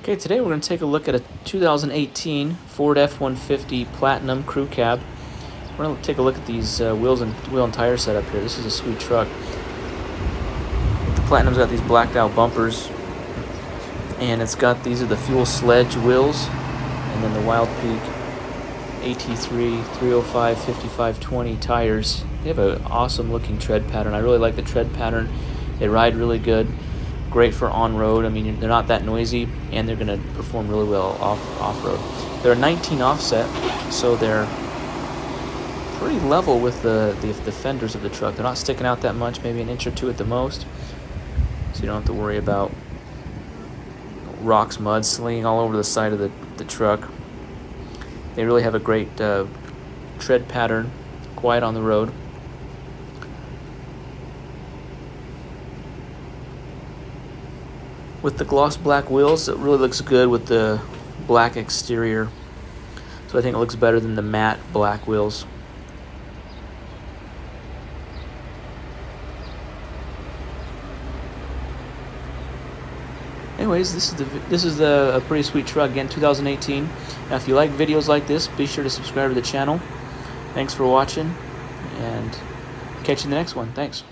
Okay, today we're going to take a look at a 2018 Ford F-150 Platinum Crew Cab. We're going to take a look at these wheel and tire setup here. This is a sweet truck. The Platinum's got these blacked out bumpers, and it's got these are the fuel Sledge wheels, and then the Wildpeak AT3 305 5520 tires. They have an awesome looking tread pattern. I really like the tread pattern. They ride really good. Great for on-road. I mean, they're not that noisy, and they're going to perform really well off-road. They're a 19 offset, so they're pretty level with the fenders of the truck. They're not sticking out that much, maybe an inch or two at the most, so you don't have to worry about rocks, mud slinging all over the side of the truck. They really have a great tread pattern, quiet on the road. With the gloss black wheels, it really looks good with the black exterior. So I think it looks better than the matte black wheels. Anyways, this is a pretty sweet truck. Again, 2018. Now, if you like videos like this, be sure to subscribe to the channel. Thanks for watching, and catch you in the next one. Thanks.